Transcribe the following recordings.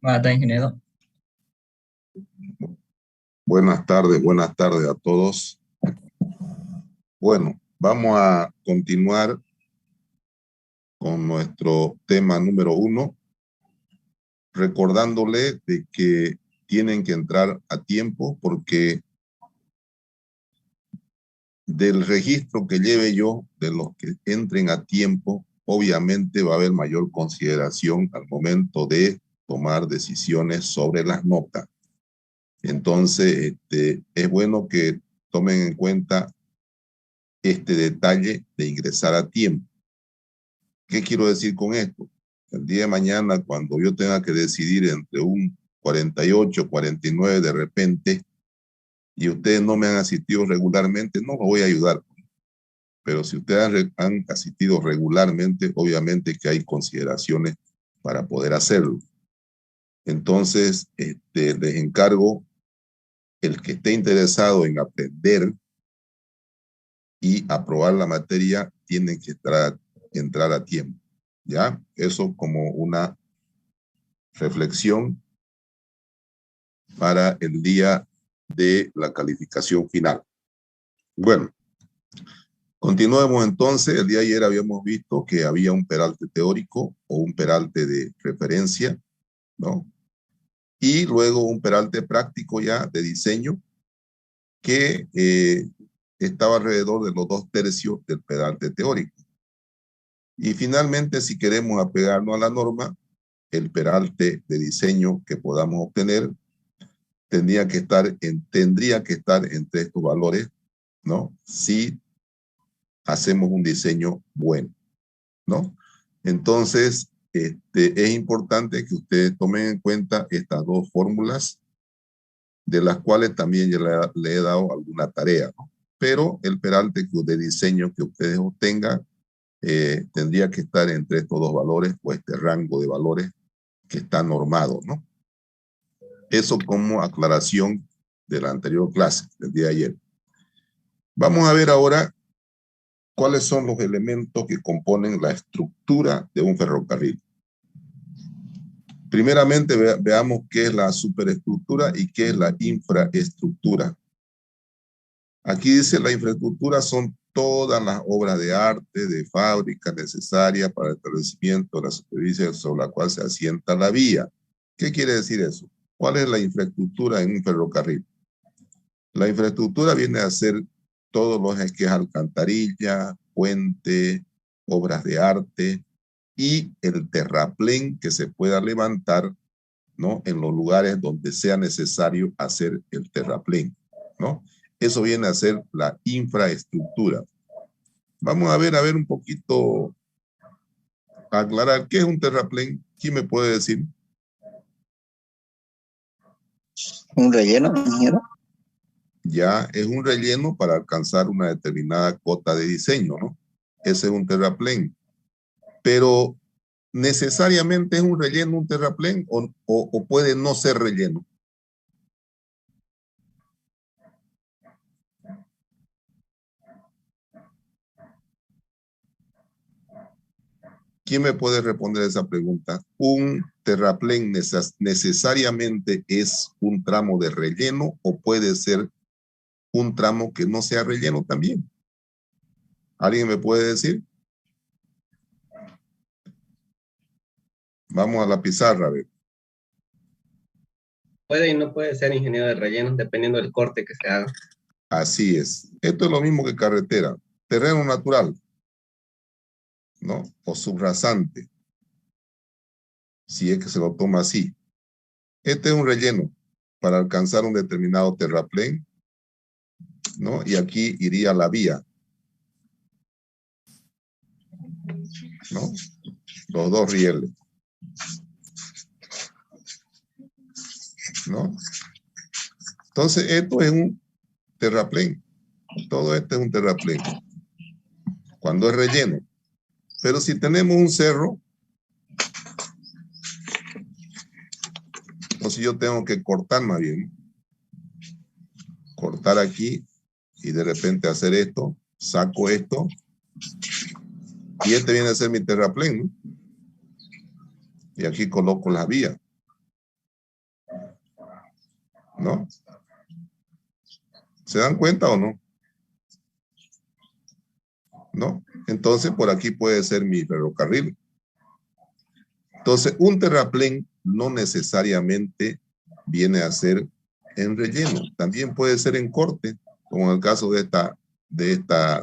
Buenas tardes, ingeniero. Buenas tardes a todos. Bueno, vamos a continuar con nuestro tema número 1, recordándole de que tienen que entrar a tiempo porque del registro que lleve yo, de los que entren a tiempo, obviamente va a haber mayor consideración al momento de tomar decisiones sobre las notas. Entonces, es bueno que tomen en cuenta este detalle de ingresar a tiempo. ¿Qué quiero decir con esto? El día de mañana, cuando yo tenga que decidir entre un 48, 49 de repente, y ustedes no me han asistido regularmente, no lo voy a ayudar. Pero si ustedes han asistido regularmente, obviamente que hay consideraciones para poder hacerlo. Entonces, les encargo, el que esté interesado en aprender y aprobar la materia, tiene que entrar a tiempo. ¿Ya? Eso como una reflexión para el día de la calificación final. Bueno, continuemos entonces. El día de ayer habíamos visto que había un peralte teórico o un peralte de referencia, ¿no? Y luego un peralte práctico ya de diseño que estaba alrededor de los 2/3 del peralte teórico. Y finalmente, si queremos apegarnos a la norma, el peralte de diseño que podamos obtener tendría que estar entre estos valores, ¿no? Si hacemos un diseño bueno, ¿no? Entonces, es importante que ustedes tomen en cuenta estas dos fórmulas, de las cuales también ya le he dado alguna tarea, ¿no? Pero el peralte de diseño que ustedes obtengan tendría que estar entre estos dos valores o este rango de valores que está normado, ¿no? Eso como aclaración de la anterior clase, del día de ayer. Vamos a ver ahora cuáles son los elementos que componen la estructura de un ferrocarril. Primeramente, veamos qué es la superestructura y qué es la infraestructura. Aquí dice la infraestructura son todas las obras de arte, de fábrica necesarias para el establecimiento de la superficie sobre la cual se asienta la vía. ¿Qué quiere decir eso? ¿Cuál es la infraestructura en un ferrocarril? La infraestructura viene a ser todo lo que es alcantarilla, puente, obras de arte y el terraplén que se pueda levantar, ¿no? En los lugares donde sea necesario hacer el terraplén, ¿no? Eso viene a ser la infraestructura. Vamos a ver un poquito, aclarar qué es un terraplén. ¿Quién me puede decir? ¿Un relleno, ingeniero? Ya es un relleno para alcanzar una determinada cota de diseño, ¿no? Ese es un terraplén. Pero necesariamente es un relleno, un terraplén, o puede no ser relleno. ¿Quién me puede responder esa pregunta? ¿Un terraplén necesariamente es un tramo de relleno o puede ser un tramo que no sea relleno también? ¿Alguien me puede decir? Vamos a la pizarra, a ver. Puede y no puede ser, ingeniero, de relleno, dependiendo del corte que se haga. Así es. Esto es lo mismo que carretera. Terreno natural, ¿no? O subrasante, si es que se lo toma así. Este es un relleno para alcanzar un determinado terraplén, ¿no? Y aquí iría la vía, ¿no? Los dos rieles, ¿no? Entonces, esto es un terraplén. Todo esto es un terraplén. Cuando es relleno. Pero si tenemos un cerro, o si yo tengo que cortar más bien, cortar aquí y de repente hacer esto, saco esto, y este viene a ser mi terraplén, ¿no? Y aquí coloco la vía. ¿no? ¿Se dan cuenta o no? ¿No? Entonces, por aquí puede ser mi ferrocarril. Entonces, un terraplén no necesariamente viene a ser en relleno. También puede ser en corte, como en el caso de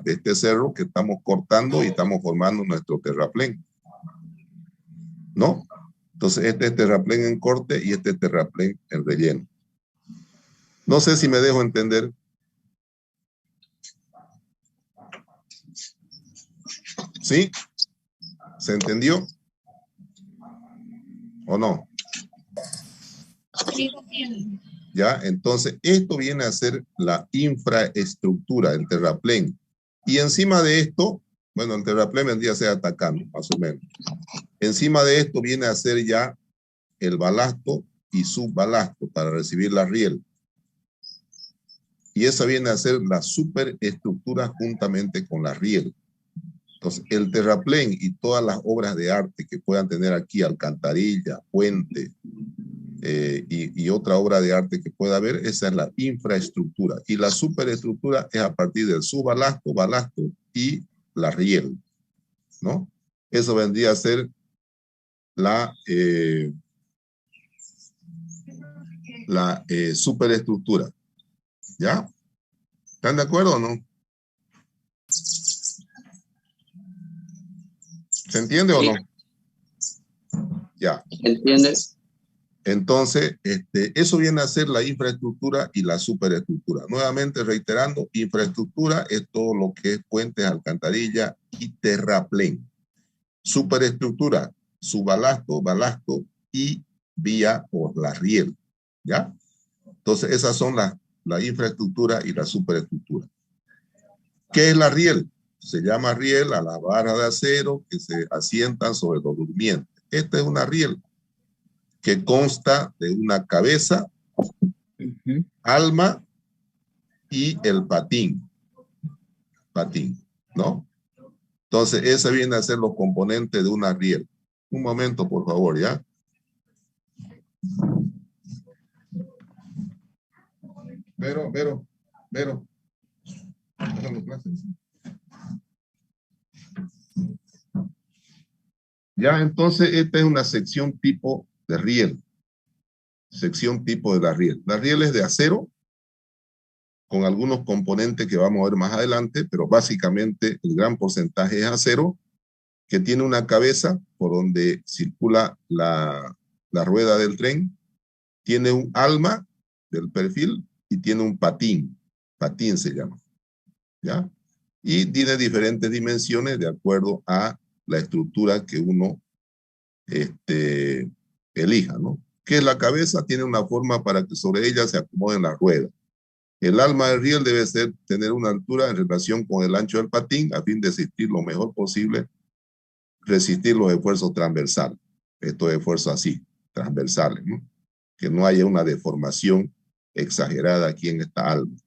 este cerro que estamos cortando y estamos formando nuestro terraplén. ¿No? Entonces, este es terraplén en corte y este es terraplén en relleno. No sé si me dejo entender. ¿Sí? ¿Se entendió? ¿O no? Ya, entonces esto viene a ser la infraestructura, el terraplén. Y encima de esto, bueno, el terraplén vendría a ser atacando, más o menos. Encima de esto viene a ser ya el balasto y subbalasto para recibir la riel. Y esa viene a ser la superestructura juntamente con la riel. Entonces, el terraplén y todas las obras de arte que puedan tener aquí, alcantarilla, puente y otra obra de arte que pueda haber, esa es la infraestructura. Y la superestructura es a partir del subbalasto, balasto y la riel, ¿no? Eso vendría a ser la superestructura. ¿Ya? ¿Están de acuerdo o no? ¿Se entiende o no? Ya. ¿Entiendes? Entonces, eso viene a ser la infraestructura y la superestructura. Nuevamente reiterando, infraestructura es todo lo que es puentes, alcantarilla y terraplén. Superestructura, subbalasto, balasto y vía por la riel. ¿Ya? Entonces, esas son la infraestructura y la superestructura. ¿Qué es la riel? Se llama riel a las barras de acero que se asientan sobre los durmientes. Esta es una riel que consta de una cabeza, alma y el patín, ¿no? Entonces, ese viene a ser los componentes de una riel. Un momento, por favor, ¿ya? Vero. Ya, entonces, esta es una sección tipo de riel. Sección tipo de la riel. La riel es de acero, con algunos componentes que vamos a ver más adelante, pero básicamente el gran porcentaje es acero, que tiene una cabeza por donde circula la rueda del tren, tiene un alma del perfil y tiene un patín se llama, ¿ya? Y tiene diferentes dimensiones de acuerdo a la estructura que uno elija, ¿no? Que es la cabeza, tiene una forma para que sobre ella se acomoden las ruedas. El alma del riel debe tener una altura en relación con el ancho del patín a fin de resistir lo mejor posible, resistir los esfuerzos transversales. Estos esfuerzos así, transversales, ¿no? Que no haya una deformación exagerada aquí en esta alma,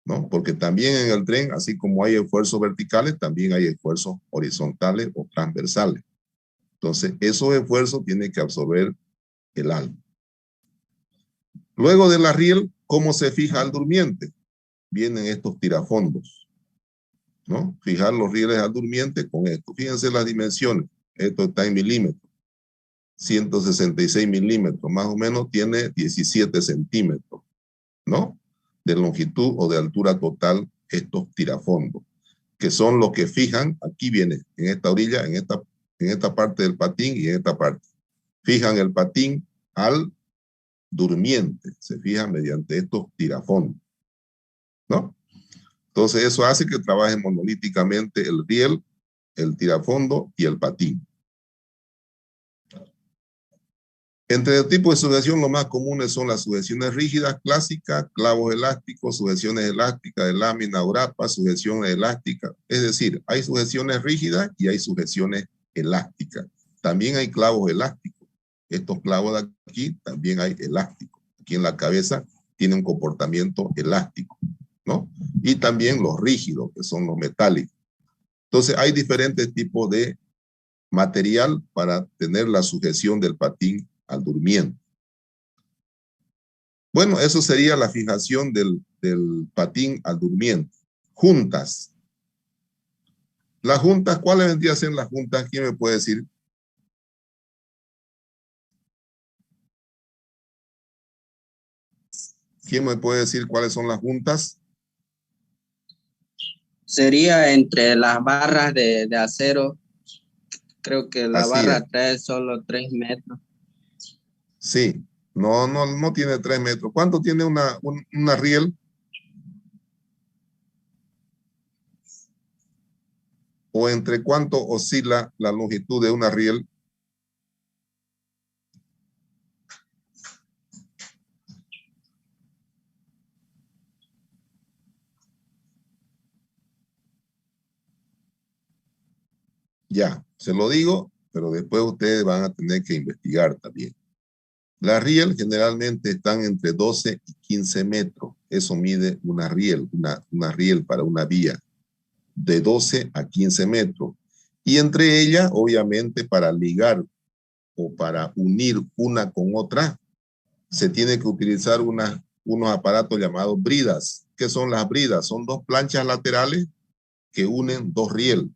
¿no? Porque también en el tren, así como hay esfuerzos verticales, también hay esfuerzos horizontales o transversales. Entonces, esos esfuerzos tienen que absorber el alma. Luego de la riel, ¿cómo se fija al durmiente? Vienen estos tirafondos, ¿no? Fijar los rieles al durmiente con esto. Fíjense las dimensiones. Esto está en milímetros. 166 milímetros, más o menos tiene 17 centímetros, ¿no? De longitud o de altura total estos tirafondos, que son los que fijan, aquí viene, en esta orilla, en esta parte del patín y en esta parte. Fijan el patín al durmiente, se fija mediante estos tirafondos, ¿no? Entonces eso hace que trabaje monolíticamente el riel, el tirafondo y el patín. Entre el tipo de sujeción, lo más comunes son las sujeciones rígidas, clásicas, clavos elásticos, sujeciones elásticas de lámina, grapa, sujeciones elásticas. Es decir, hay sujeciones rígidas y hay sujeciones elásticas. También hay clavos elásticos. Estos clavos de aquí también hay elásticos. Aquí en la cabeza tiene un comportamiento elástico, ¿no? Y también los rígidos, que son los metálicos. Entonces, hay diferentes tipos de material para tener la sujeción del patín al durmiente. Bueno, eso sería la fijación del patín al durmiente. Juntas. Las juntas, ¿cuáles vendrían a ser las juntas? ¿Quién me puede decir? ¿Quién me puede decir cuáles son las juntas? Sería entre las barras de acero. Creo que la Así barra es. trae solo 3 metros. Sí. No tiene 3 metros. ¿Cuánto tiene una riel? ¿O entre cuánto oscila la longitud de una riel? Ya, se lo digo, pero después ustedes van a tener que investigar también. Las riel generalmente están entre 12 y 15 metros. Eso mide una riel, una riel para una vía, de 12 a 15 metros. Y entre ellas, obviamente, para ligar o para unir una con otra, se tiene que utilizar unos aparatos llamados bridas. ¿Qué son las bridas? Son dos planchas laterales que unen dos riel.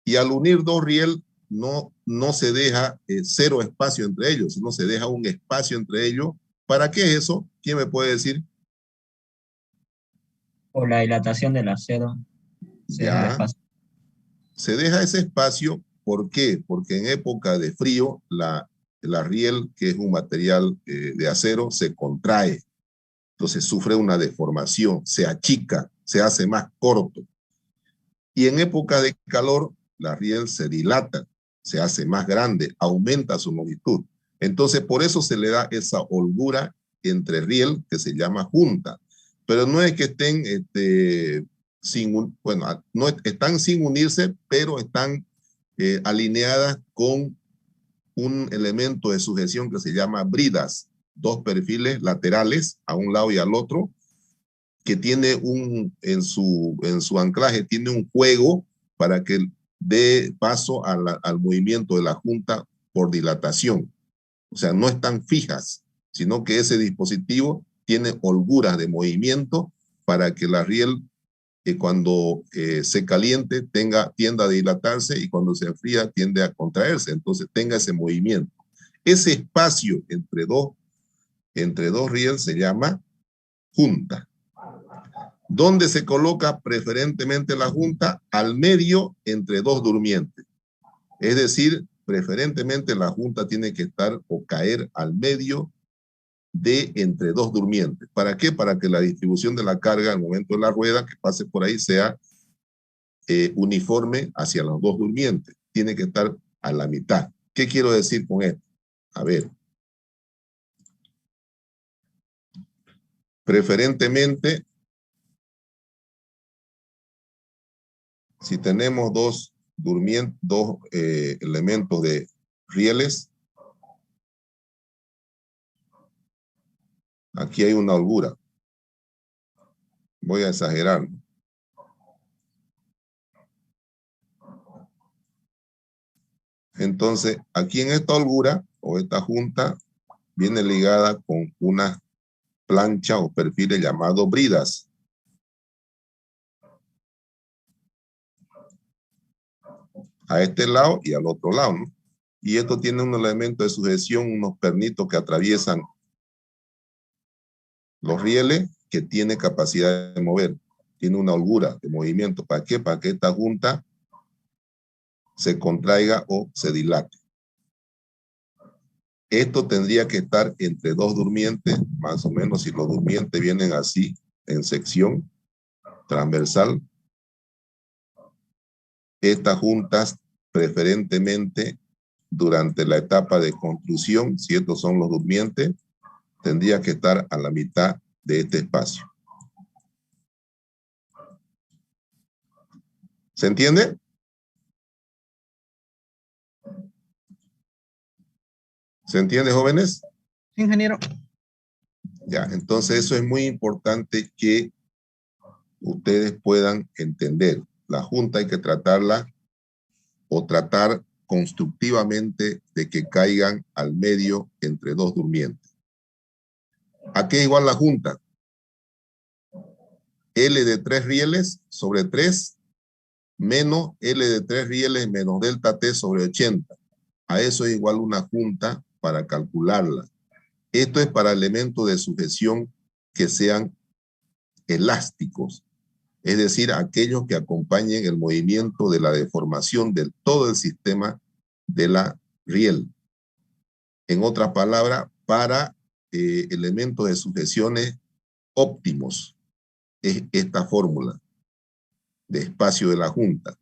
Y al unir dos riel, no se deja cero espacio entre ellos, sino se deja un espacio entre ellos. ¿Para qué es eso? ¿Quién me puede decir? Por la dilatación del acero se deja el Ya, espacio. se deja ese espacio. ¿Por qué? Porque en época de frío, la riel, que es un material de acero, se contrae. Entonces sufre una deformación, se achica, se hace más corto. Y en época de calor, la riel se dilata, se hace más grande, aumenta su longitud. Entonces, por eso se le da esa holgura entre riel que se llama junta. Pero no es que estén no están sin unirse, pero están alineadas con un elemento de sujeción que se llama bridas, dos perfiles laterales a un lado y al otro, que tiene en su anclaje, tiene un juego para que dé paso al movimiento de la junta por dilatación. O sea, no están fijas, sino que ese dispositivo tiene holguras de movimiento para que la riel, cuando se caliente, tienda a dilatarse y cuando se enfría, tiende a contraerse. Entonces, tenga ese movimiento. Ese espacio entre dos rieles se llama junta. ¿Dónde se coloca preferentemente la junta? Al medio entre dos durmientes. Es decir, preferentemente la junta tiene que estar o caer al medio de entre dos durmientes. ¿Para qué? Para que la distribución de la carga al momento de la rueda que pase por ahí sea uniforme hacia los dos durmientes. Tiene que estar a la mitad. ¿Qué quiero decir con esto? A ver. Preferentemente, si tenemos dos elementos de rieles, aquí hay una holgura. Voy a exagerar. Entonces, aquí en esta holgura o esta junta viene ligada con una plancha o perfiles llamados bridas. A este lado y al otro lado, ¿no? Y esto tiene un elemento de sujeción, unos pernitos que atraviesan los rieles que tiene capacidad de mover. Tiene una holgura de movimiento. ¿Para qué? Para que esta junta se contraiga o se dilate. Esto tendría que estar entre dos durmientes, más o menos si los durmientes vienen así, en sección transversal. Estas juntas, preferentemente durante la etapa de construcción, si estos son los durmientes, tendría que estar a la mitad de este espacio. ¿Se entiende? ¿Se entiende, jóvenes? Sí, ingeniero. Ya, entonces eso es muy importante que ustedes puedan entender. La junta hay que tratarla o tratar constructivamente de que caigan al medio entre dos durmientes. ¿A qué es igual la junta? L de 3 rieles sobre 3 menos L de 3 rieles menos delta T sobre 80. A eso es igual una junta para calcularla. Esto es para elementos de sujeción que sean elásticos, es decir, aquellos que acompañen el movimiento de la deformación de todo el sistema de la riel. En otras palabras, para elementos de sujeciones óptimos, es esta fórmula de espacio de la junta.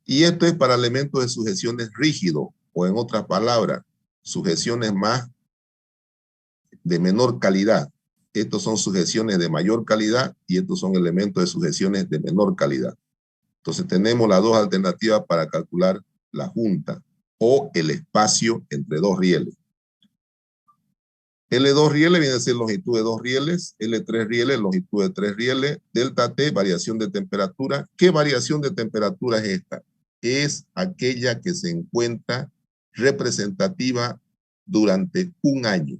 Y esto es para elementos de sujeciones rígidos, o en otras palabras, sujeciones más de menor calidad. Estos son sujeciones de mayor calidad y estos son elementos de sujeciones de menor calidad. Entonces tenemos las dos alternativas para calcular la junta o el espacio entre dos rieles. L2 rieles viene a ser longitud de 2 rieles, L3 rieles, longitud de 3 rieles, delta T, variación de temperatura. ¿Qué variación de temperatura es esta? Es aquella que se encuentra representativa durante un año.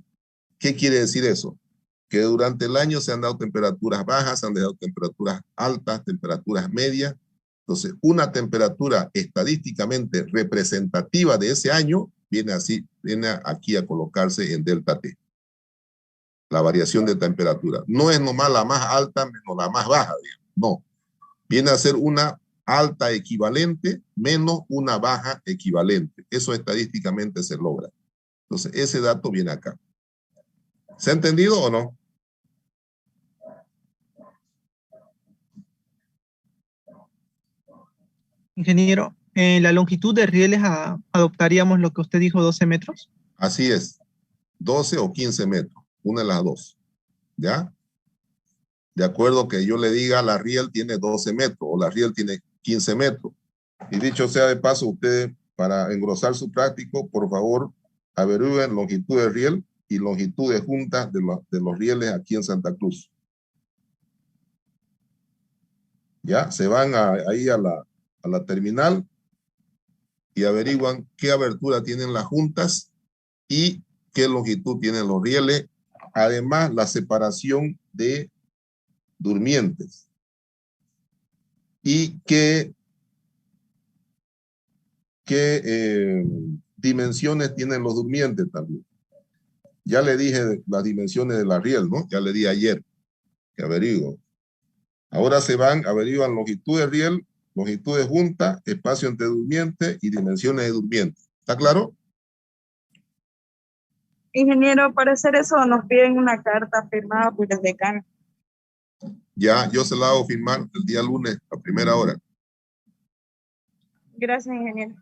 ¿Qué quiere decir eso? Que durante el año se han dado temperaturas bajas, se han dado temperaturas altas, temperaturas medias. Entonces, una temperatura estadísticamente representativa de ese año viene aquí a colocarse en delta T. La variación de temperatura. No es nomás la más alta menos la más baja, digamos. No. Viene a ser una alta equivalente menos una baja equivalente. Eso estadísticamente se logra. Entonces, ese dato viene acá. ¿Se ha entendido o no? Ingeniero, en la longitud de rieles adoptaríamos lo que usted dijo, 12 metros. Así es. 12 o 15 metros. Una de las dos. ¿Ya? De acuerdo que yo le diga, la riel tiene 12 metros o la riel tiene 15 metros. Y dicho sea de paso, ustedes, para engrosar su práctico, por favor, averigüen longitud de riel y longitud de junta de los rieles aquí en Santa Cruz. Ya, se van ahí a la terminal y averiguan qué abertura tienen las juntas y qué longitud tienen los rieles. Además, la separación de durmientes y qué dimensiones tienen los durmientes también. Ya le dije las dimensiones de la riel, ¿no? Ya le di ayer que averiguo. Ahora se van, averiguan longitud de riel, longitud de junta, espacio entre durmientes y dimensiones de durmientes. ¿Está claro? Ingeniero, para hacer eso nos piden una carta firmada por el decano. Ya, yo se la hago firmar el día lunes a primera hora. Gracias, ingeniero.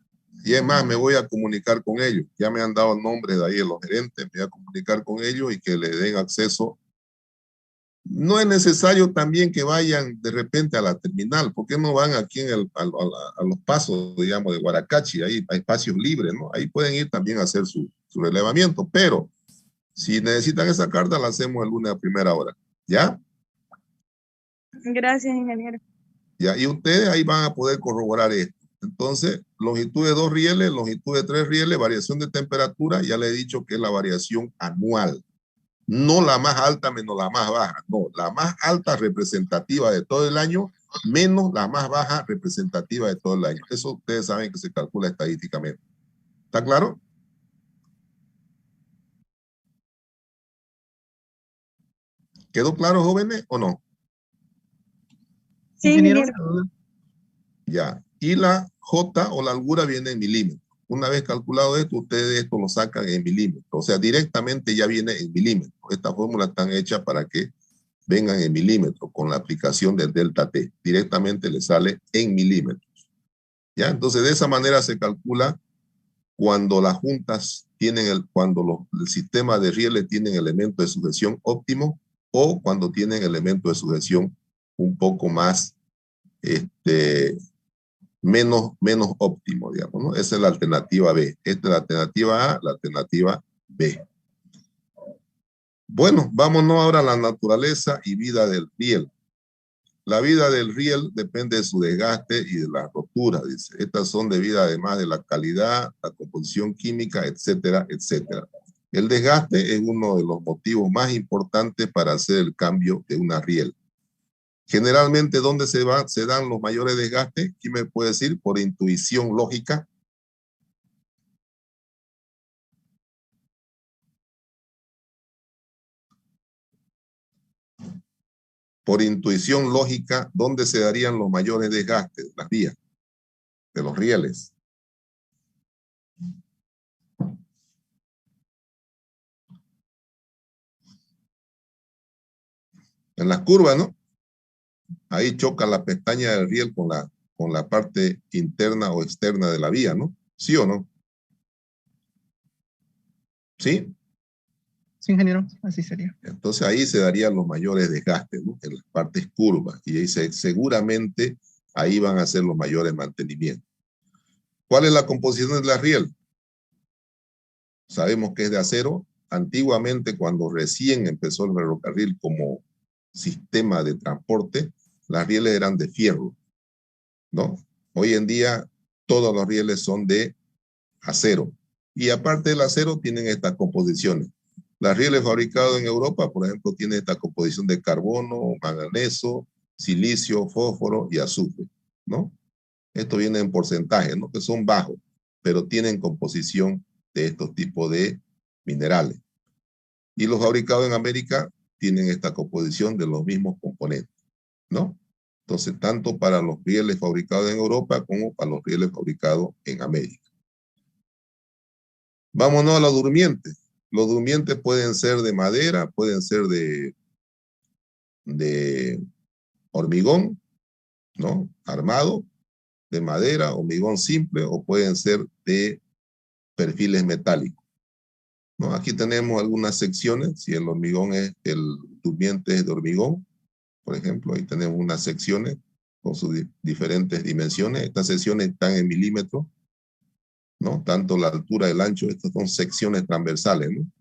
Y es más, me voy a comunicar con ellos. Ya me han dado el nombre de ahí de los gerentes. Me voy a comunicar con ellos y que le den acceso. No es necesario también que vayan de repente a la terminal. ¿Por qué no van aquí a los pasos, digamos, de Guaracachi? Ahí hay espacios libres, ¿no? Ahí pueden ir también a hacer su relevamiento. Pero si necesitan esa carta, la hacemos el lunes a primera hora. ¿Ya? Gracias, ingeniero. Ya, y ustedes ahí van a poder corroborar esto. Entonces, longitud de 2 rieles, longitud de 3 rieles, variación de temperatura, ya le he dicho que es la variación anual. No la más alta menos la más baja, no, la más alta representativa de todo el año menos la más baja representativa de todo el año. Eso ustedes saben que se calcula estadísticamente. ¿Está claro? ¿Quedó claro, jóvenes, o no? Sí, Ingeniero. Ya. Y la J o la holgura viene en milímetros. Una vez calculado esto, ustedes esto lo sacan en milímetros. O sea, directamente ya viene en milímetros. Estas fórmulas están hechas para que vengan en milímetros con la aplicación del delta T. Directamente le sale en milímetros. ¿Ya? Entonces, de esa manera se calcula cuando las juntas tienen el sistema de rieles tienen elementos de sujeción óptimo o cuando tienen elementos de sujeción un poco más menos óptimo, digamos, ¿no? Esa es la alternativa B. Esta es la alternativa A, la alternativa B. Bueno, vámonos ahora a la naturaleza y vida del riel. La vida del riel depende de su desgaste y de la rotura, dice. Estas son debidas además de la calidad, la composición química, etcétera, etcétera. El desgaste es uno de los motivos más importantes para hacer el cambio de una riel. Generalmente, ¿dónde se dan los mayores desgastes? ¿Quién me puede decir? Por intuición lógica. Por intuición lógica, ¿dónde se darían los mayores desgastes de las vías, de los rieles? En las curvas, ¿no? Ahí choca la pestaña del riel con la parte interna o externa de la vía, ¿no? ¿Sí o no? ¿Sí? Sí, ingeniero, así sería. Entonces ahí se darían los mayores desgastes, ¿no? En las partes curvas. Y ahí seguramente ahí van a ser los mayores mantenimientos. ¿Cuál es la composición de la riel? Sabemos que es de acero. Antiguamente, cuando recién empezó el ferrocarril como sistema de transporte, las rieles eran de fierro, ¿no? Hoy en día, todos los rieles son de acero. Y aparte del acero, tienen estas composiciones. Las rieles fabricadas en Europa, por ejemplo, tienen esta composición de carbono, manganeso, silicio, fósforo y azufre, ¿no? Esto viene en porcentaje, ¿no? Que son bajos, pero tienen composición de estos tipos de minerales. Y los fabricados en América tienen esta composición de los mismos componentes, ¿no? Entonces, tanto para los rieles fabricados en Europa como para los rieles fabricados en América. Vámonos a los durmientes. Los durmientes pueden ser de madera, pueden ser de hormigón, ¿no? Armado, de madera, hormigón simple, o pueden ser de perfiles metálicos, ¿no? Aquí tenemos algunas secciones. Si el hormigón el durmiente es de hormigón, por ejemplo, ahí tenemos unas secciones con sus diferentes dimensiones. Estas secciones están en milímetros, ¿no? Tanto la altura y el ancho, estas son secciones transversales, ¿no?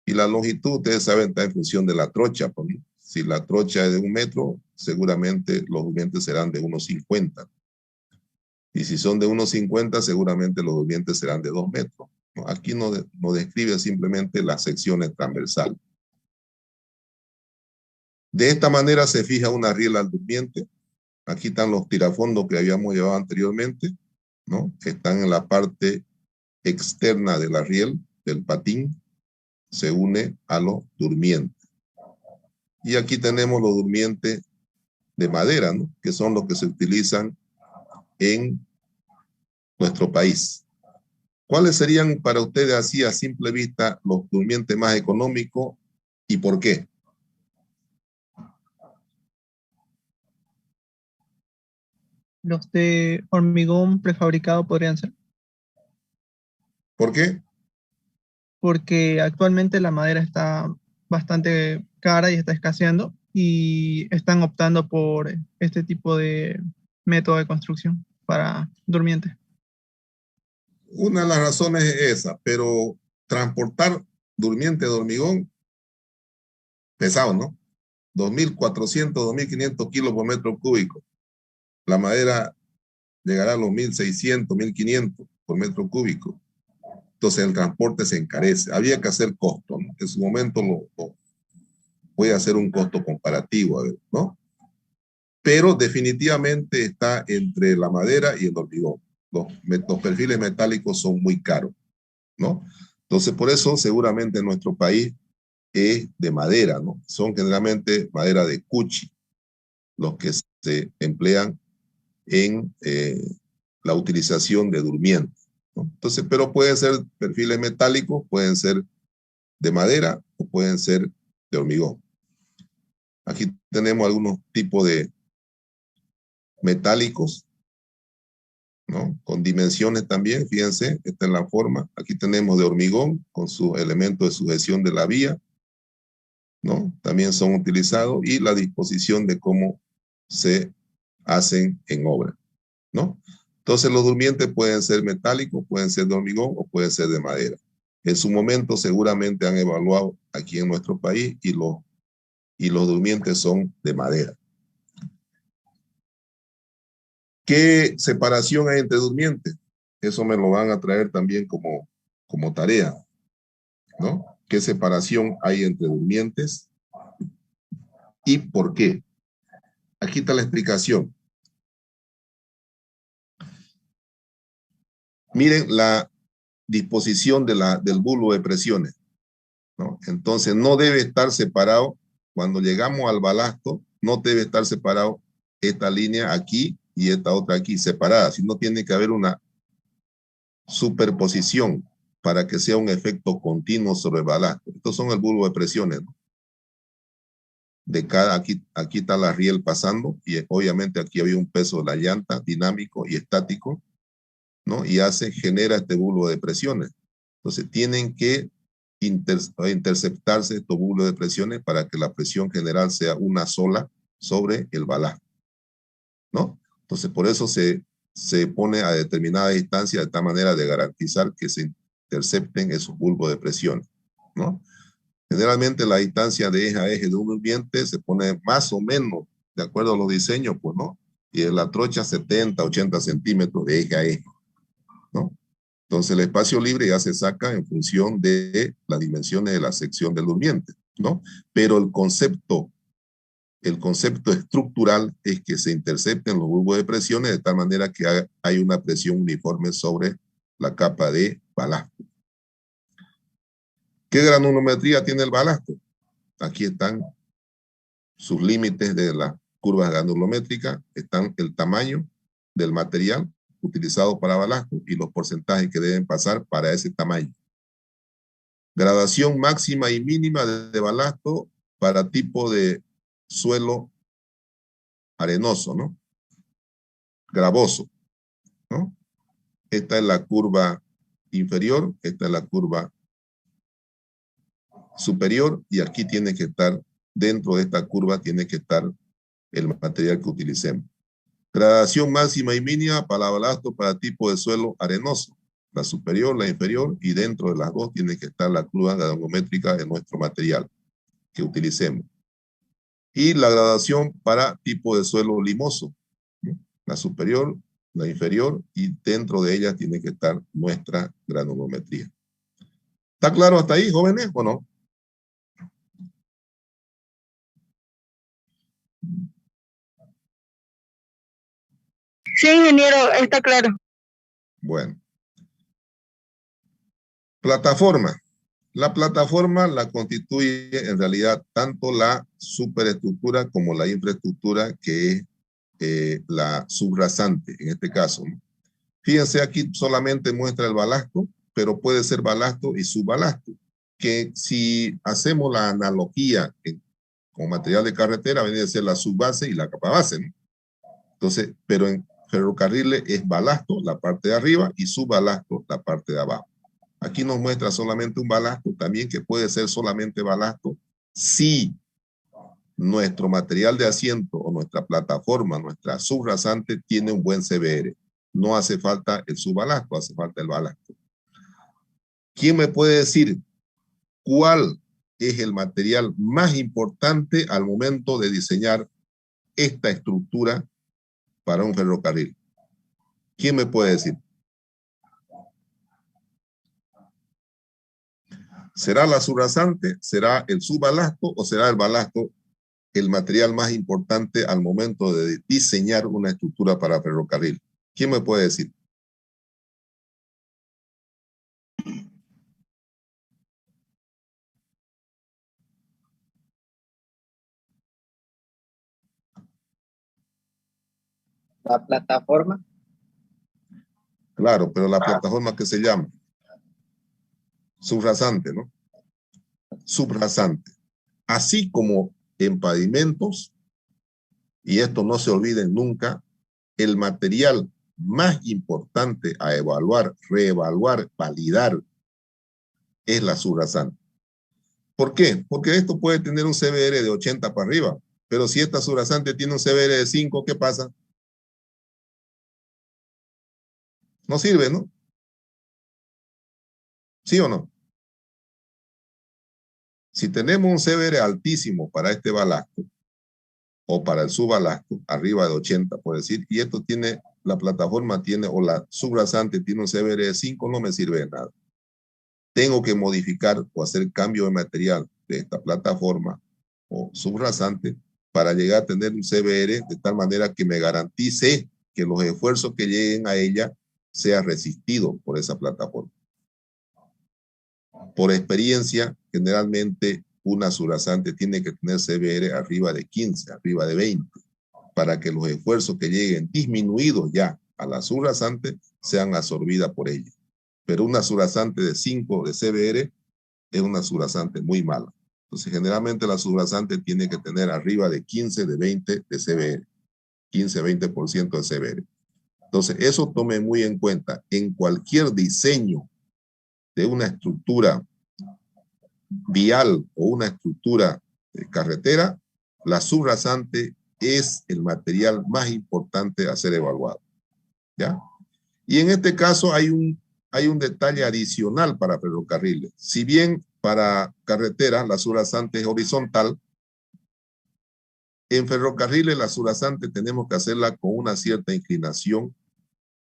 Y la longitud, ustedes saben, está en función de la trocha, ¿no? Si la trocha es de 1 metro, seguramente los durmientes serán de 1,50. Y si son de 1,50, seguramente los durmientes serán de 2 metros, ¿no? Aquí nos describe simplemente las secciones transversales. De esta manera se fija una riel al durmiente. Aquí están los tirafondos que habíamos llevado anteriormente, ¿no? Están en la parte externa de la riel, del patín, se une a los durmientes. Y aquí tenemos los durmientes de madera, ¿no? Que son los que se utilizan en nuestro país. ¿Cuáles serían para ustedes así a simple vista los durmientes más económicos y por qué? Los de hormigón prefabricado podrían ser, ¿Por qué? porque actualmente la madera está bastante cara y está escaseando y están optando por este tipo de método de construcción para durmientes. Una de las razones es esa, pero transportar durmiente de hormigón, pesado, ¿no? 2.400, 2.500 kilos por metro cúbico. La madera llegará a los 1.600, 1.500 por metro cúbico. Entonces el transporte se encarece. Había que hacer costo, ¿no? En su momento voy a hacer un costo comparativo, a ver, ¿no? Pero definitivamente está entre la madera y el hormigón. Los perfiles metálicos son muy caros, ¿no? Entonces, por eso seguramente en nuestro país es de madera, ¿no? Son generalmente madera de cuchi, los que se emplean en la utilización de durmientes, ¿no? Entonces, pero pueden ser perfiles metálicos, pueden ser de madera o pueden ser de hormigón. Aquí tenemos algunos tipos de metálicos, ¿no? Con dimensiones también, fíjense, esta es la forma. Aquí tenemos de hormigón con sus elementos de sujeción de la vía, ¿no? También son utilizados y la disposición de cómo se hacen en obra, ¿no? Entonces los durmientes pueden ser metálicos, pueden ser de hormigón o pueden ser de madera. En su momento seguramente han evaluado aquí en nuestro país y los durmientes son de madera. ¿Qué separación hay entre durmientes? Eso me lo van a traer también como tarea. ¿no? ¿Qué separación hay entre durmientes y por qué? Aquí está la explicación. Miren la disposición del bulbo de presiones, ¿no? Entonces no debe estar separado, cuando llegamos al balasto, no debe estar separado esta línea aquí y esta otra aquí, separadas, sino tiene que haber una superposición para que sea un efecto continuo sobre el balasto. Estos son el bulbo de presiones, ¿no? De cada, aquí está la riel pasando y obviamente aquí había un peso de la llanta dinámico y estático, ¿no? Y genera este bulbo de presiones. Entonces tienen que interceptarse estos bulbos de presiones para que la presión general sea una sola sobre el balasto, ¿no? Entonces por eso se pone a determinada distancia de tal manera de garantizar que se intercepten esos bulbos de presiones, ¿no? Generalmente la distancia de eje a eje de un durmiente se pone más o menos de acuerdo a los diseños, pues, ¿no? Y en la trocha 70, 80 centímetros de eje a eje, ¿no? Entonces el espacio libre ya se saca en función de las dimensiones de la sección del durmiente, ¿no? Pero el concepto estructural es que se intercepten los bulbos de presiones de tal manera que hay una presión uniforme sobre la capa de balasto. ¿Qué granulometría tiene el balasto? Aquí están sus límites de las curvas granulométricas, están el tamaño del material utilizado para balasto y los porcentajes que deben pasar para ese tamaño. Gradación máxima y mínima de balasto para tipo de suelo arenoso, ¿no? Gravoso, ¿no? Esta es la curva inferior, esta es la curva superior y aquí tiene que estar, dentro de esta curva tiene que estar el material que utilicemos. Gradación máxima y mínima para balasto para tipo de suelo arenoso. La superior, la inferior y dentro de las dos tiene que estar la curva granulométrica de nuestro material que utilicemos. Y la gradación para tipo de suelo limoso, ¿no? La superior, la inferior y dentro de ella tiene que estar nuestra granulometría. ¿Está claro hasta ahí, jóvenes, o no? Sí, ingeniero, está claro. Bueno. Plataforma. La plataforma la constituye en realidad tanto la superestructura como la infraestructura que es la subrasante en este caso, ¿no? Fíjense, aquí solamente muestra el balasto, pero puede ser balasto y subbalasto, que si hacemos la analogía con material de carretera, viene a ser la subbase y la capa base, ¿no? Entonces, pero en ferrocarriles es balasto, la parte de arriba, y subbalasto, la parte de abajo. Aquí nos muestra solamente un balasto, también que puede ser solamente balasto si nuestro material de asiento o nuestra plataforma, nuestra subrasante, tiene un buen CBR. No hace falta el subbalasto, hace falta el balasto. ¿Quién me puede decir cuál es el material más importante al momento de diseñar esta estructura para un ferrocarril? ¿Quién me puede decir? ¿Será la subrasante? ¿Será el subbalasto? ¿O será el balasto el material más importante al momento de diseñar una estructura para ferrocarril? ¿Quién me puede decir? La plataforma. Claro, pero la plataforma que se llama subrasante, ¿no? Subrasante. Así como en pavimentos, y esto no se olviden nunca, el material más importante a evaluar, reevaluar, validar es la subrasante. ¿Por qué? Porque esto puede tener un CBR de 80 para arriba, pero si esta subrasante tiene un CBR de 5, ¿qué pasa? No sirve, ¿no? ¿Sí o no? Si tenemos un CBR altísimo para este balasto, o para el subbalasto, arriba de 80, por decir, y esto tiene, la plataforma tiene, o la subrasante tiene un CBR de 5, no me sirve de nada. tengo que modificar o hacer cambio de material de esta plataforma o subrasante para llegar a tener un CBR de tal manera que me garantice que los esfuerzos que lleguen a ella sean resistidos por esa plataforma. Por experiencia, generalmente una subrasante tiene que tener CBR arriba de 15, arriba de 20, para que los esfuerzos que lleguen disminuidos ya a la subrasante sean absorbidas por ella. Pero una subrasante de 5 de CBR es una subrasante muy mala. Entonces, generalmente la subrasante tiene que tener arriba de 15, de 20 de CBR. 15-20% de CBR. Entonces, eso tome muy en cuenta. En cualquier diseño de una estructura vial o una estructura de carretera, la subrasante es el material más importante a ser evaluado. ¿Ya? Y en este caso hay un detalle adicional para ferrocarriles. Si bien para carretera la subrasante es horizontal, en ferrocarriles la subrasante tenemos que hacerla con una cierta inclinación,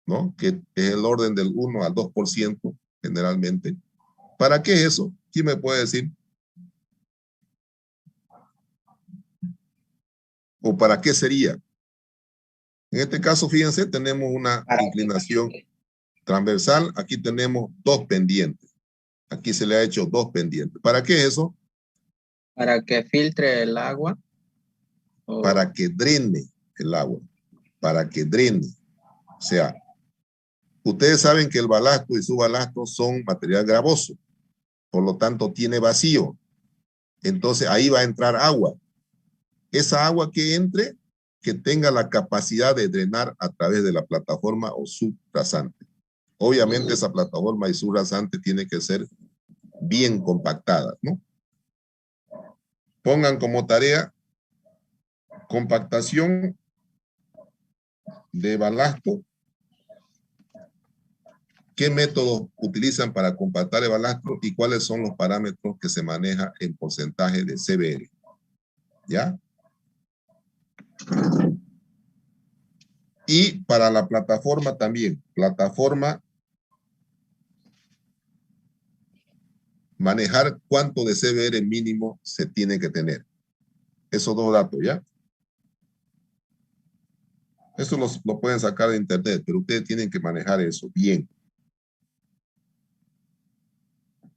¿no? Que es el orden del 1 al 2% generalmente. ¿Para qué es eso? ¿Quién me puede decir? ¿O para qué sería? En este caso, fíjense, tenemos una inclinación transversal. Aquí tenemos 2 pendientes. Aquí se le ha hecho 2 pendientes. ¿Para qué es eso? Para que filtre el agua. Para que drene el agua. Para que drene. O sea, ustedes saben que el balasto y subbalasto son material gravoso. Por lo tanto, tiene vacío. Entonces, ahí va a entrar agua. Esa agua que entre, que tenga la capacidad de drenar a través de la plataforma o subrasante. Obviamente, esa plataforma y subrasante tiene que ser bien compactada, ¿no? Pongan como tarea compactación de balasto. ¿Qué métodos utilizan para compactar el balasto y cuáles son los parámetros que se maneja en porcentaje de CBR? ¿Ya? Y para la plataforma también. Plataforma, manejar cuánto de CBR mínimo se tiene que tener. Esos 2 datos, ¿ya? Eso lo pueden sacar de internet, pero ustedes tienen que manejar eso bien.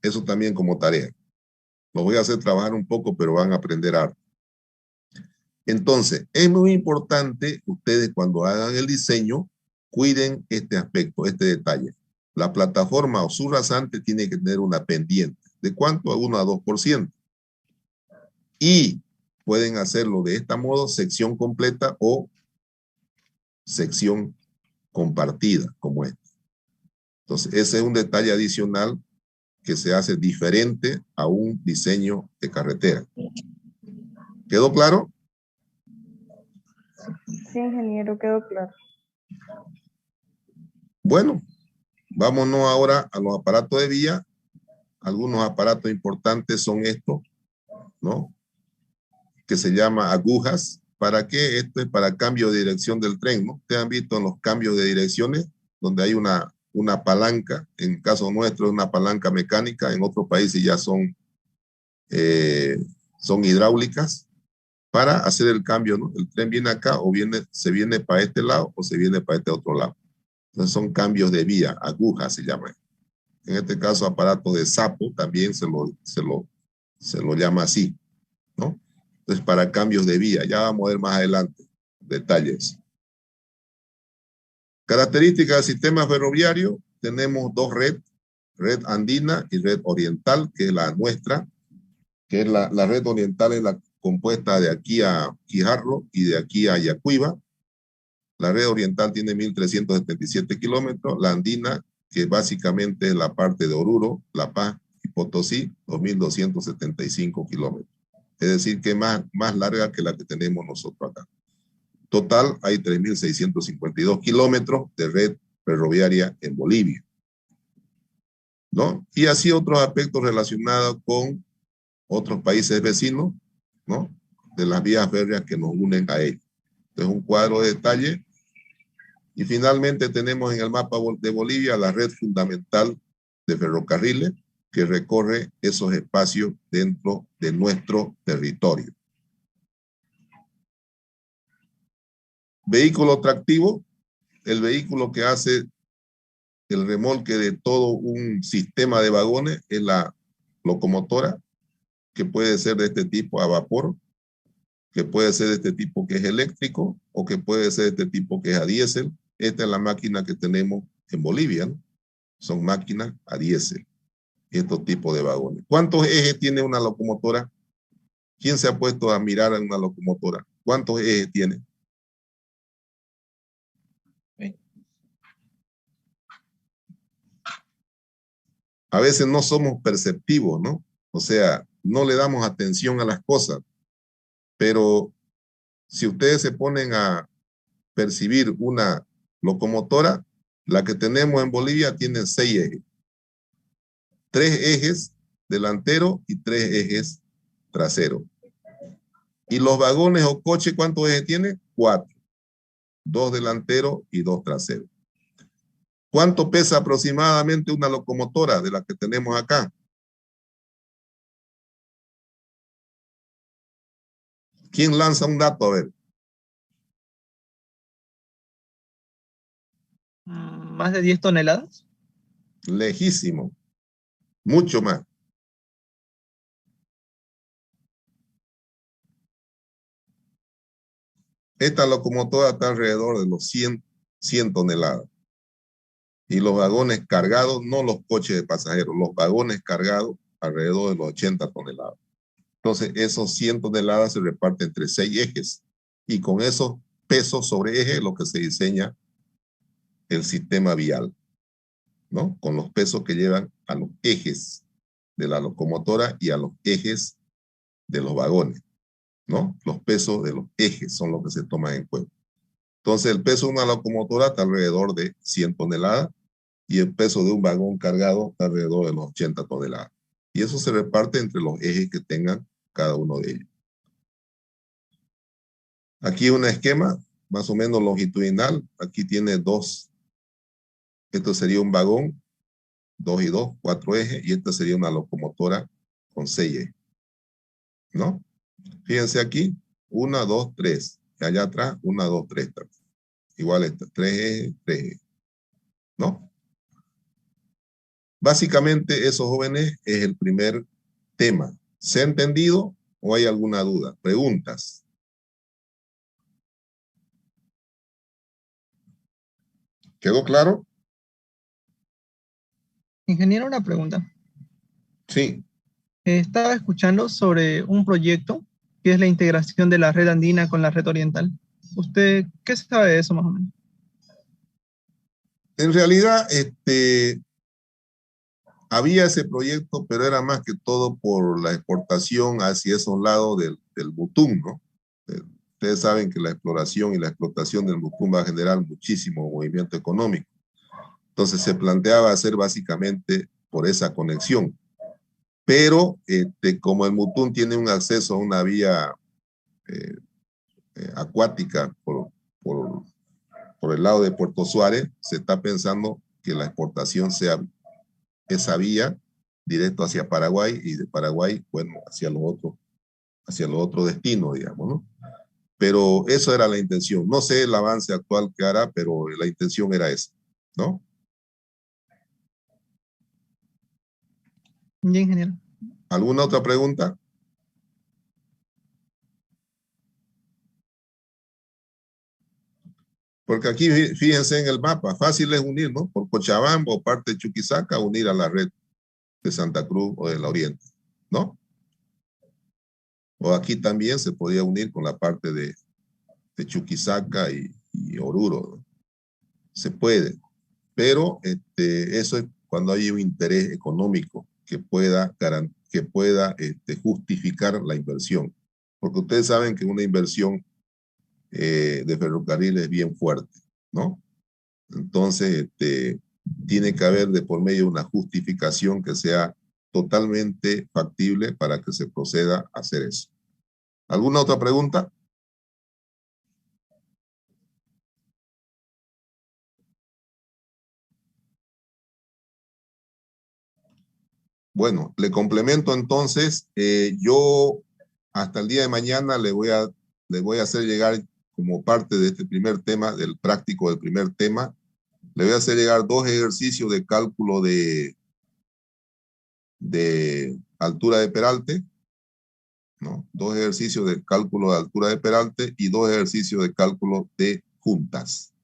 Eso también como tarea. Lo voy a hacer trabajar un poco, pero van a aprender algo. Entonces, es muy importante ustedes cuando hagan el diseño, cuiden este aspecto, este detalle. La plataforma o subrasante tiene que tener una pendiente. ¿De cuánto? A 1 a 2%. Y pueden hacerlo de este modo, sección completa o sección compartida, como esta. Entonces, ese es un detalle adicional que se hace diferente a un diseño de carretera. ¿Quedó claro? Sí, ingeniero, quedó claro. Bueno, vámonos ahora a los aparatos de vía. Algunos aparatos importantes son estos, ¿no? Que se llama agujas. ¿Para qué? Esto es para cambio de dirección del tren, ¿no? Ustedes han visto en los cambios de direcciones donde hay una palanca. En el caso nuestro es una palanca mecánica. En otros países ya son hidráulicas para hacer el cambio, ¿no? El tren viene acá o se viene para este lado o se viene para este otro lado. Entonces son cambios de vía, agujas se llama. En este caso, aparato de sapo también se lo llama así, ¿no? Entonces, para cambios de vía, ya vamos a ver más adelante detalles. Características del sistema ferroviario, tenemos 2 redes, red andina y red oriental, que es la nuestra, que es la red oriental es la compuesta de aquí a Quijarro y de aquí a Yacuiba. La red oriental tiene 1.377 kilómetros, la andina, que básicamente es la parte de Oruro, La Paz y Potosí, 2.275 kilómetros. Es decir, que es más larga que la que tenemos nosotros acá. Total, hay 3.652 kilómetros de red ferroviaria en Bolivia, ¿no? Y así otros aspectos relacionados con otros países vecinos, ¿no? De las vías férreas que nos unen a ellos. Entonces, un cuadro de detalle. Y finalmente tenemos en el mapa de Bolivia la red fundamental de ferrocarriles, que recorre esos espacios dentro de nuestro territorio. Vehículo tractivo, el vehículo que hace el remolque de todo un sistema de vagones, es la locomotora, que puede ser de este tipo a vapor, que puede ser de este tipo que es eléctrico, o que puede ser de este tipo que es a diésel. Esta es la máquina que tenemos en Bolivia, ¿no? Son máquinas a diésel, estos tipos de vagones. ¿Cuántos ejes tiene una locomotora? ¿Quién se ha puesto a mirar a una locomotora? ¿Cuántos ejes tiene? A veces no somos perceptivos, ¿no? O sea, no le damos atención a las cosas, pero si ustedes se ponen a percibir una locomotora, la que tenemos en Bolivia tiene 6 ejes. 3 ejes delanteros y 3 ejes traseros. ¿Y los vagones o coches cuántos ejes tiene? 4. 2 delanteros y 2 traseros. ¿Cuánto pesa aproximadamente una locomotora de la que tenemos acá? ¿Quién lanza un dato? A ver. ¿Más de 10 toneladas? Lejísimo. Mucho más. Esta locomotora está alrededor de los 100 toneladas. Y los vagones cargados, no los coches de pasajeros, los vagones cargados alrededor de los 80 toneladas. Entonces, esos 100 toneladas se reparten entre 6 ejes. Y con esos pesos sobre eje es lo que se diseña el sistema vial, ¿no? Con los pesos que llevan a los ejes de la locomotora y a los ejes de los vagones, ¿no? Los pesos de los ejes son los que se toman en cuenta. Entonces, el peso de una locomotora está alrededor de 100 toneladas y el peso de un vagón cargado está alrededor de los 80 toneladas. Y eso se reparte entre los ejes que tengan cada uno de ellos. Aquí un esquema más o menos longitudinal. Aquí tiene 2. Esto sería un vagón, 2 y 2, 4 ejes, y esta sería una locomotora con 6 ejes, ¿no? Fíjense aquí, 1, 2, 3. Y allá atrás, 1, 2, 3. Igual esta, 3 ejes, 3 ejes, ¿no? Básicamente, esos jóvenes es el primer tema. ¿Se ha entendido o hay alguna duda? Preguntas. ¿Quedó claro? Ingeniero, una pregunta. Sí. Estaba escuchando sobre un proyecto que es la integración de la red andina con la red oriental. ¿Usted qué sabe de eso más o menos? En realidad, había ese proyecto, pero era más que todo por la exportación hacia esos lados del Butún, ¿no? Ustedes saben que la exploración y la explotación del Butún va a generar muchísimo movimiento económico. Entonces se planteaba hacer básicamente por esa conexión. Pero como el Butún tiene un acceso a una vía acuática por el lado de Puerto Suárez, se está pensando que la exportación sea esa vía directo hacia Paraguay y de Paraguay, bueno, hacia los otros destinos, digamos, ¿no? Pero eso era la intención. No sé el avance actual que hará, pero la intención era esa, ¿no? Ya, ingeniero. ¿Alguna otra pregunta? Porque aquí, fíjense en el mapa, fácil es unir, ¿no? Por Cochabamba o parte de Chuquisaca, unir a la red de Santa Cruz o del Oriente, ¿no? O aquí también se podía unir con la parte de Chuquisaca y Oruro, ¿no? Se puede, pero eso es cuando hay un interés económico que pueda justificar la inversión. Porque ustedes saben que una inversión de ferrocarril es bien fuerte, ¿no? Entonces, tiene que haber de por medio una justificación que sea totalmente factible para que se proceda a hacer eso. ¿Alguna otra pregunta? Bueno, le complemento entonces. Yo hasta el día de mañana le voy a hacer llegar como parte de este primer tema, del práctico del primer tema, le voy a hacer llegar 2 ejercicios de cálculo de altura de peralte, ¿no? 2 ejercicios de cálculo de altura de peralte y 2 ejercicios de cálculo de juntas.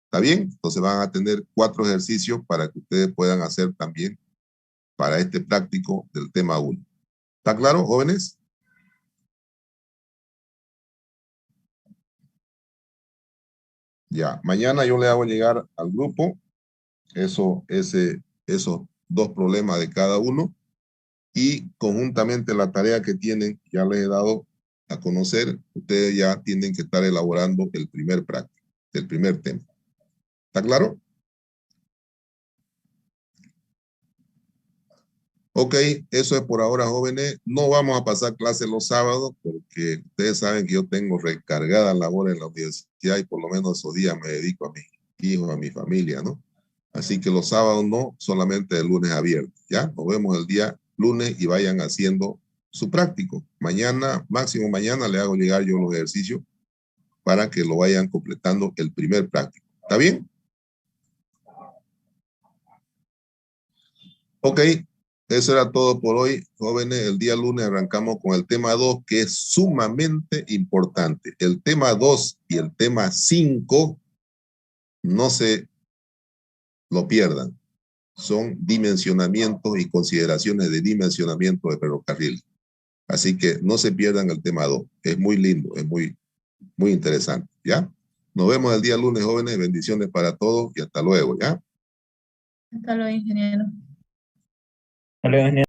¿Está bien? Entonces van a tener 4 ejercicios para que ustedes puedan hacer también para este práctico del tema 1. ¿Está claro, jóvenes? Ya, mañana yo le hago llegar al grupo esos 2 problemas de cada uno y conjuntamente la tarea que tienen, ya les he dado a conocer, ustedes ya tienen que estar elaborando el primer práctico, el primer tema. ¿Está claro? Ok, eso es por ahora, jóvenes. No vamos a pasar clases los sábados porque ustedes saben que yo tengo recargada labor en la universidad y por lo menos esos días me dedico a mis hijos, a mi familia, ¿no? Así que los sábados no, solamente de lunes a viernes, ¿ya? Nos vemos el día lunes y vayan haciendo su práctico. Mañana, máximo mañana, le hago llegar yo los ejercicios para que lo vayan completando el primer práctico. ¿Está bien? Ok. Eso era todo por hoy, jóvenes. El día lunes arrancamos con el tema 2, que es sumamente importante. El tema 2 y el tema 5 no se lo pierdan. Son dimensionamientos y consideraciones de dimensionamiento de ferrocarril. Así que no se pierdan el tema 2. Es muy lindo, es muy interesante, ¿ya? Nos vemos el día lunes, jóvenes. Bendiciones para todos y hasta luego, ¿ya? Hasta luego, ingeniero. Hasta luego, ingeniero.